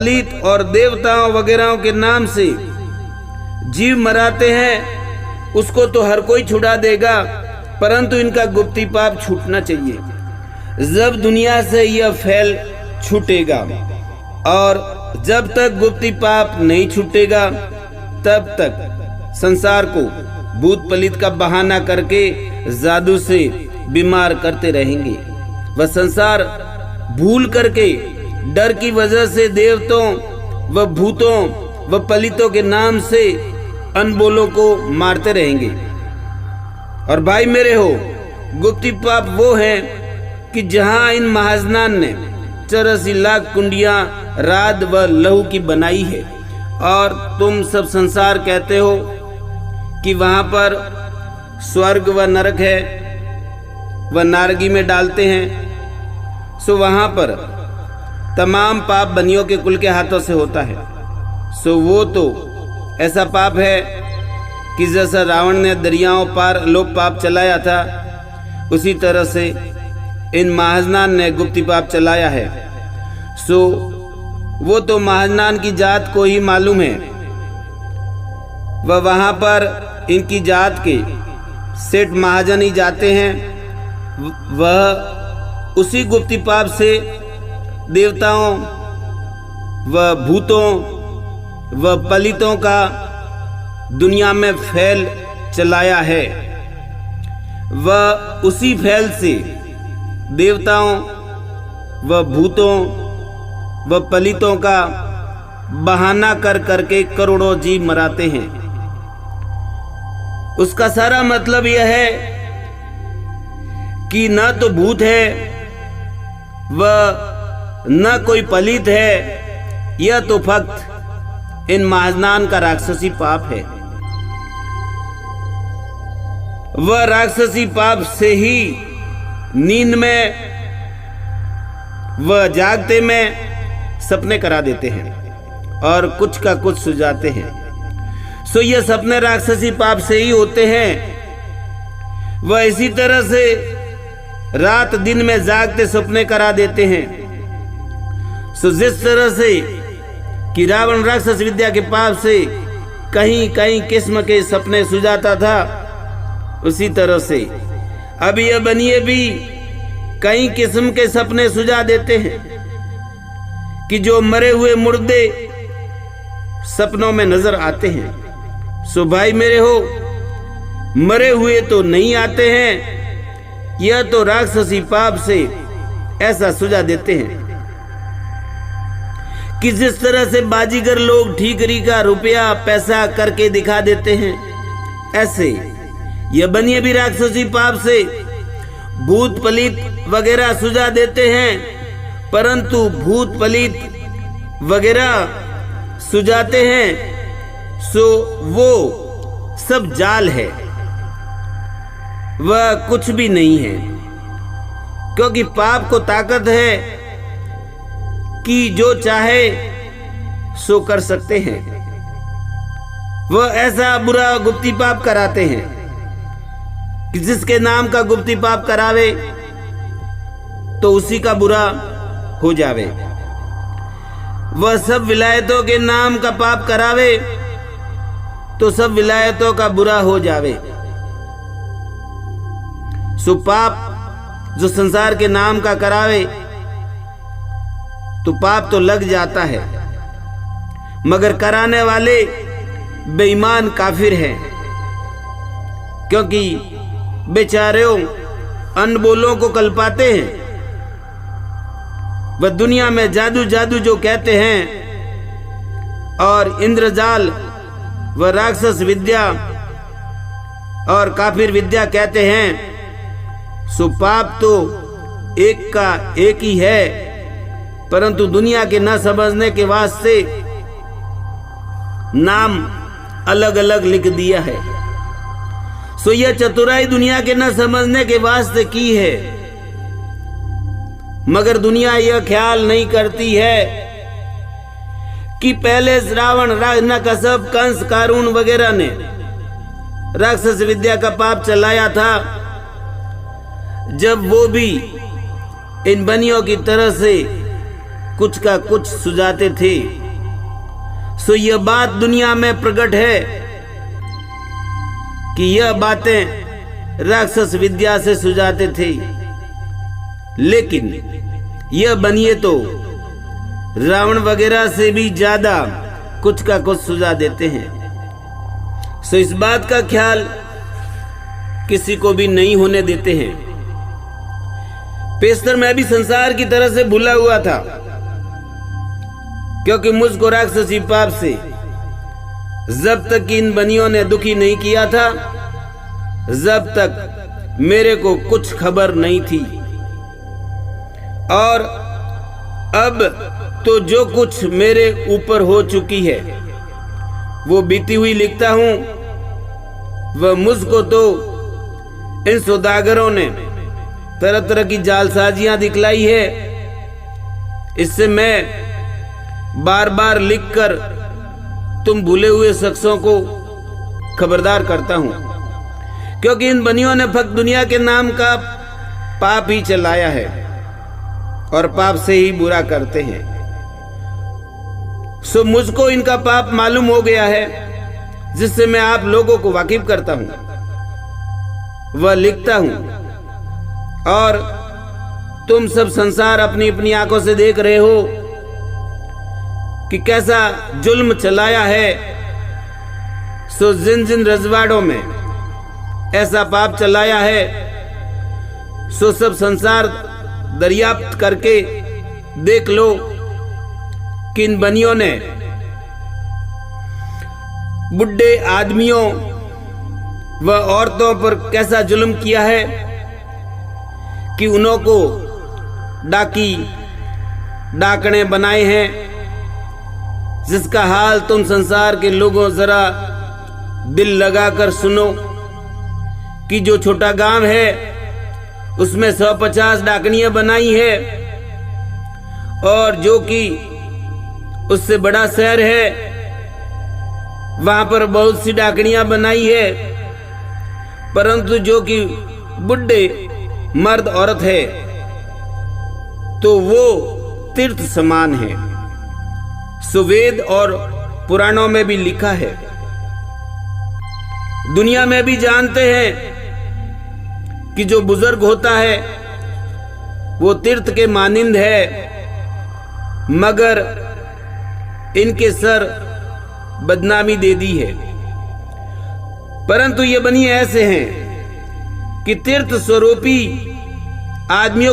पलित और देवताओं वगैरह के नाम से जीव मराते हैं उसको तो हर कोई छुड़ा देगा, परंतु इनका गुप्ती पाप छूटना चाहिए। जब दुनिया से यह फैल छूटेगा और जब तक गुप्ती पाप नहीं छूटेगा तब तक संसार को भूत पलित का बहाना करके जादू से बीमार करते रहेंगे। वह संसार भूल करके डर की वजह से देवताओं व भूतों व पलितों के नाम से अनबोलों को मारते रहेंगे। और भाई मेरे हो, गुप्ती पाप वो है कि जहां इन महाजनान ने 84 लाख कुंडियां राद व लहू की बनाई है और तुम सब संसार कहते हो कि वहां पर स्वर्ग व नरक है, वह नारगी में डालते हैं। सो वहां पर तमाम पाप बनियों के कुल के हाथों से होता है। सो वो तो ऐसा पाप है कि जैसा रावण ने दरियाओं पार लोक पाप चलाया था, उसी तरह से इन महाजनान ने गुप्ती पाप चलाया है। सो वो तो महाजनान की जात को ही मालूम है। वह वहां पर इनकी जात के सेठ महाजन ही जाते हैं। वह उसी गुप्ती पाप से देवताओं व भूतों व पलितों का दुनिया में फैल चलाया है। वह उसी फैल से देवताओं व भूतों व पलितों का बहाना कर करके करोड़ों जीव मराते हैं। उसका सारा मतलब यह है कि न तो भूत है व न कोई पलित है, यह तो फक्त इन महाजनान का राक्षसी पाप है। वह राक्षसी पाप से ही नींद में व जागते में सपने करा देते हैं और कुछ का कुछ सुझाते हैं। सो ये सपने राक्षसी पाप से ही होते हैं। वह इसी तरह से रात दिन में जागते सपने करा देते हैं। सो जिस तरह से कि रावण राक्षस विद्या के पाप से कहीं कहीं किस्म के सपने सुझाता था, उसी तरह से अब यह बनिए भी कई किस्म के सपने सुझा देते हैं कि जो मरे हुए मुर्दे सपनों में नजर आते हैं। सो भाई मेरे हो, मरे हुए तो नहीं आते हैं, यह तो राक्षसी पाप से ऐसा सुझा देते हैं कि जिस तरह से बाजीगर लोग ठीकरी का रुपया पैसा करके दिखा देते हैं, ऐसे यह बनिए भी राक्षसी पाप से भूत पलित वगैरह सुझा देते हैं। परंतु भूत पलित वगैरह सुझाते हैं सो वो सब जाल है, वह कुछ भी नहीं है। क्योंकि पाप को ताकत है कि जो चाहे सो कर सकते हैं। वह ऐसा बुरा गुप्ती पाप कराते हैं कि जिसके नाम का गुप्ती पाप करावे तो उसी का बुरा हो जावे। वह सब विलायतों के नाम का पाप करावे तो सब विलायतों का बुरा हो जावे। सो पाप जो संसार के नाम का करावे तो पाप तो लग जाता है, मगर कराने वाले बेईमान काफिर हैं। क्योंकि बेचारों अनबोलों को कल्पाते हैं। वह दुनिया में जादू जादू जो कहते हैं और इंद्रजाल व राक्षस विद्या और काफिर विद्या कहते हैं। सो पाप तो एक का एक ही है, परंतु दुनिया के न समझने के वास्ते नाम अलग अलग लिख दिया है। सो यह चतुराई दुनिया के न समझने के वास्ते की है, मगर दुनिया यह ख्याल नहीं करती है कि पहले रावण हिरण्यकश्यप कंस कारून वगैरह ने राक्षस विद्या का पाप चलाया था। जब वो भी इन बनियों की तरह से कुछ का कुछ सुझाते थे। सो यह बात दुनिया में प्रकट है कि यह बातें राक्षस विद्या से सुझाते थे, लेकिन यह बनिए तो रावण वगैरह से भी ज्यादा कुछ का कुछ सुझा देते हैं। सो इस बात का ख्याल किसी को भी नहीं होने देते हैं। पेशतर मैं भी संसार की तरह से भूला हुआ था, क्योंकि मुझको राक्षसी पाप से जब तक इन बनियों ने दुखी नहीं किया था, जब तक मेरे को कुछ खबर नहीं थी। और अब तो जो कुछ मेरे ऊपर हो चुकी है वो बीती हुई लिखता हूं। वह मुझको तो इन सौदागरों ने तरह तरह की जालसाजियां दिखलाई है। इससे मैं बार बार लिखकर तुम भूले हुए शख्सों को खबरदार करता हूं, क्योंकि इन बनियों ने फक्त दुनिया के नाम का पाप ही चलाया है और पाप से ही बुरा करते हैं। सो मुझको इनका पाप मालूम हो गया है, जिससे मैं आप लोगों को वाकिफ करता हूं, वह लिखता हूं। और तुम सब संसार अपनी अपनी आंखों से देख रहे हो कि कैसा जुल्म चलाया है। सो जिन जिन रजवाड़ों में ऐसा पाप चलाया है, सो सब संसार दरियाफ्त करके देख लो कि इन बनियों ने बुढ़े आदमियों व औरतों पर कैसा जुल्म किया है कि उन्हों को डाकी डाकणे बनाए हैं, जिसका हाल तुम संसार के लोगों जरा दिल लगाकर सुनो कि जो छोटा गांव है उसमें 150 डाकनियां बनाई है, और जो कि उससे बड़ा शहर है वहां पर बहुत सी डाकनियां बनाई है, परंतु जो कि बुढ़े मर्द औरत है तो वो तीर्थ समान है। सुवेद और पुराणों में भी लिखा है। दुनिया में भी जानते हैं कि जो बुजुर्ग होता है वो तीर्थ के मानिंद है, मगर इनके सर बदनामी दे दी है। परंतु ये बनिए ऐसे हैं कि तीर्थ स्वरूपी आदमियों को